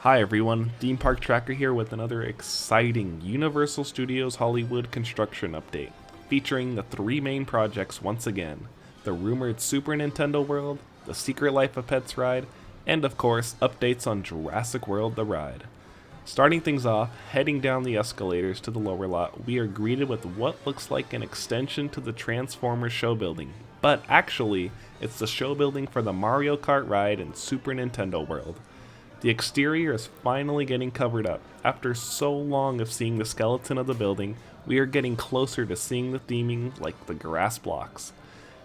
Hi everyone, Theme Park Tracker here with another exciting Universal Studios Hollywood construction update, featuring the three main projects once again: the rumored Super Nintendo World, the Secret Life of Pets ride, and of course, updates on Jurassic World the ride. Starting things off, heading down the escalators to the lower lot, we are greeted with what looks like an extension to the Transformers show building, but actually, it's the show building for the Mario Kart ride in Super Nintendo World. The exterior is finally getting covered up. After so long of seeing the skeleton of the building, we are getting closer to seeing the theming like the grass blocks.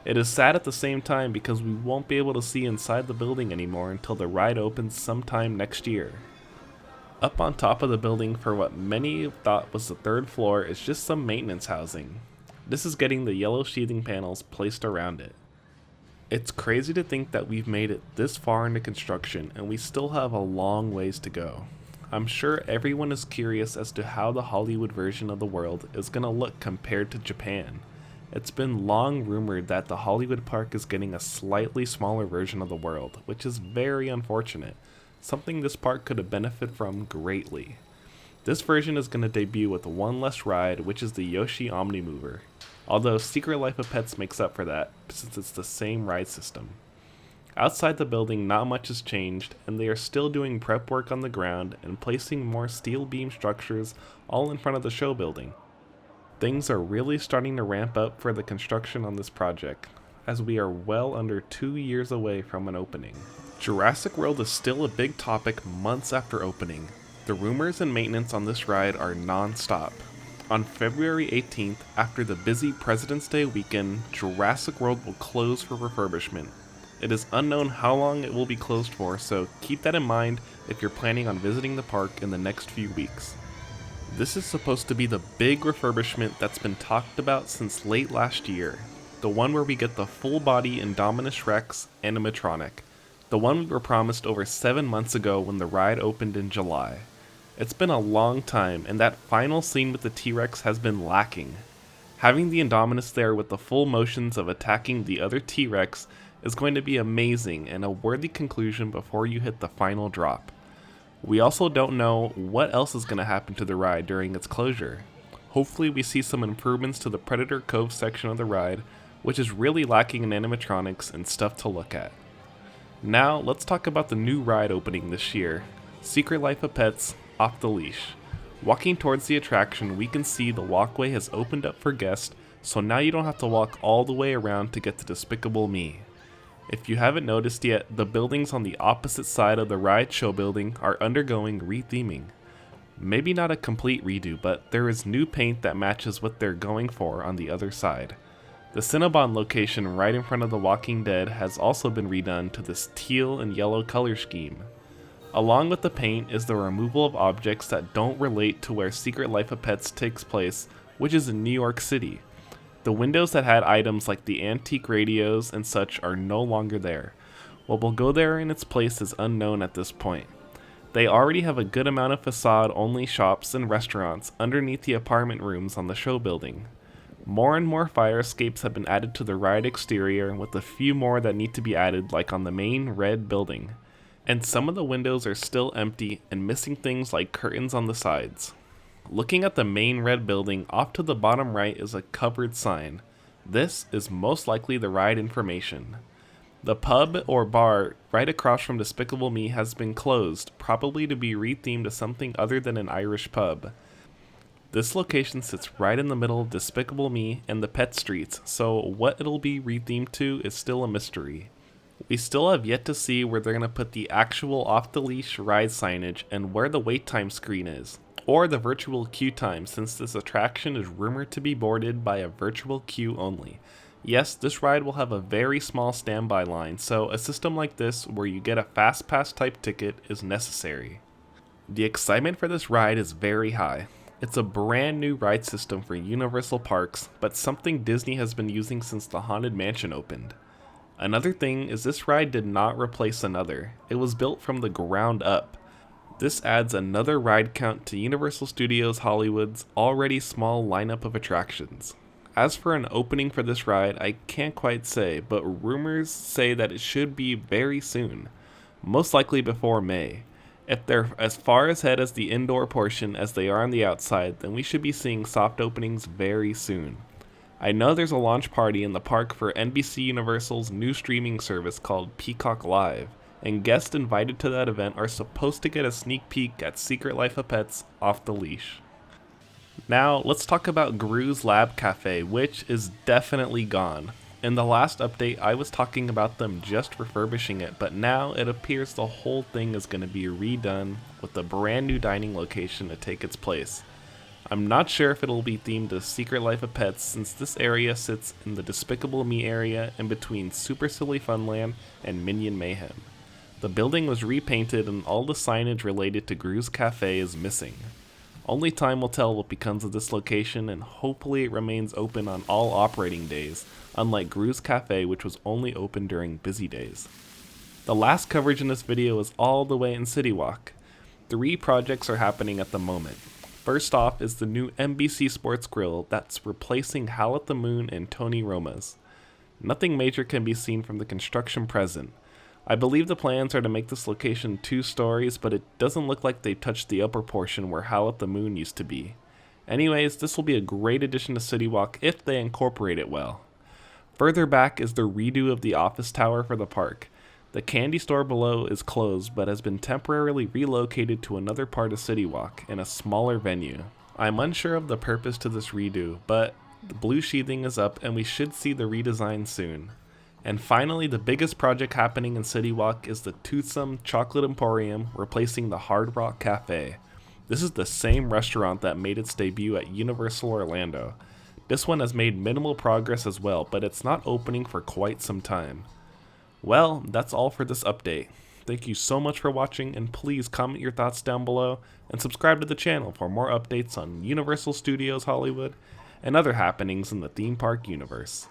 It is sad at the same time because we won't be able to see inside the building anymore until the ride opens sometime next year. Up on top of the building for what many thought was the third floor is just some maintenance housing. This is getting the yellow sheathing panels placed around it. It's crazy to think that we've made it this far into construction and we still have a long ways to go. I'm sure everyone is curious as to how the Hollywood version of the world is going to look compared to Japan. It's been long rumored that the Hollywood park is getting a slightly smaller version of the world, which is very unfortunate, something this park could have benefited from greatly. This version is going to debut with one less ride, which is the Yoshi Omnimover, although Secret Life of Pets makes up for that since it's the same ride system. Outside the building, not much has changed, and they are still doing prep work on the ground and placing more steel beam structures all in front of the show building. Things are really starting to ramp up for the construction on this project, as we are well under 2 years away from an opening. Jurassic World is still a big topic months after opening. The rumors and maintenance on this ride are non-stop. On February 18th, after the busy President's Day weekend, Jurassic World will close for refurbishment. It is unknown how long it will be closed for, so keep that in mind if you're planning on visiting the park in the next few weeks. This is supposed to be the big refurbishment that's been talked about since late last year, the one where we get the full-body Indominus Rex animatronic, the one we were promised over 7 months ago when the ride opened in July. It's been a long time, and that final scene with the T-Rex has been lacking. Having the Indominus there with the full motions of attacking the other T-Rex is going to be amazing and a worthy conclusion before you hit the final drop. We also don't know what else is going to happen to the ride during its closure. Hopefully we see some improvements to the Predator Cove section of the ride, which is really lacking in animatronics and stuff to look at. Now, let's talk about the new ride opening this year, Secret Life of Pets Off the Leash. Walking towards the attraction, we can see the walkway has opened up for guests, so now you don't have to walk all the way around to get to Despicable Me. If you haven't noticed yet, the buildings on the opposite side of the ride show building are undergoing retheming. Maybe not a complete redo, but there is new paint that matches what they're going for on the other side. The Cinnabon location right in front of The Walking Dead has also been redone to this teal and yellow color scheme. Along with the paint is the removal of objects that don't relate to where Secret Life of Pets takes place, which is in New York City. The windows that had items like the antique radios and such are no longer there. What will go there in its place is unknown at this point. They already have a good amount of facade-only shops and restaurants underneath the apartment rooms on the show building. More and more fire escapes have been added to the ride exterior, with a few more that need to be added, like on the main red building. And some of the windows are still empty and missing things like curtains on the sides. Looking at the main red building, off to the bottom right is a covered sign. This is most likely the ride information. The pub or bar right across from Despicable Me has been closed, probably to be rethemed to something other than an Irish pub. This location sits right in the middle of Despicable Me and the pet streets, so what it'll be rethemed to is still a mystery. We still have yet to see where they're going to put the actual off-the-leash ride signage and where the wait time screen is, or the virtual queue time, since this attraction is rumored to be boarded by a virtual queue only. Yes, this ride will have a very small standby line, so a system like this where you get a fast pass type ticket is necessary. The excitement for this ride is very high. It's a brand new ride system for Universal Parks, but something Disney has been using since the Haunted Mansion opened. Another thing is this ride did not replace another. It was built from the ground up. This adds another ride count to Universal Studios Hollywood's already small lineup of attractions. As for an opening for this ride, I can't quite say, but rumors say that it should be very soon, most likely before May. If they're as far ahead as the indoor portion as they are on the outside, then we should be seeing soft openings very soon. I know there's a launch party in the park for NBC Universal's new streaming service called Peacock Live, and guests invited to that event are supposed to get a sneak peek at Secret Life of Pets off the leash. Now, let's talk about Gru's Lab Cafe, which is definitely gone. In the last update, I was talking about them just refurbishing it, but now it appears the whole thing is going to be redone with a brand new dining location to take its place. I'm not sure if it'll be themed to Secret Life of Pets, since this area sits in the Despicable Me area in between Super Silly Funland and Minion Mayhem. The building was repainted and all the signage related to Gru's Cafe is missing. Only time will tell what becomes of this location, and hopefully it remains open on all operating days, unlike Gru's Cafe, which was only open during busy days. The last coverage in this video is all the way in City Walk. 3 projects are happening at the moment. First off is the new NBC Sports Grill that's replacing Hal at the Moon and Tony Roma's. Nothing major can be seen from the construction present. I believe the plans are to make this location 2 stories, but it doesn't look like they touched the upper portion where Hal at the Moon used to be. Anyways, this will be a great addition to City Walk if they incorporate it well. Further back is the redo of the office tower for the park. The candy store below is closed but has been temporarily relocated to another part of City Walk in a smaller venue. I'm unsure of the purpose to this redo, but the blue sheathing is up and we should see the redesign soon. And finally, the biggest project happening in City Walk is the Toothsome Chocolate Emporium replacing the Hard Rock Cafe. This is the same restaurant that made its debut at Universal Orlando. This one has made minimal progress as well, but it's not opening for quite some time. Well, that's all for this update. Thank you so much for watching, and please comment your thoughts down below and subscribe to the channel for more updates on Universal Studios Hollywood and other happenings in the theme park universe.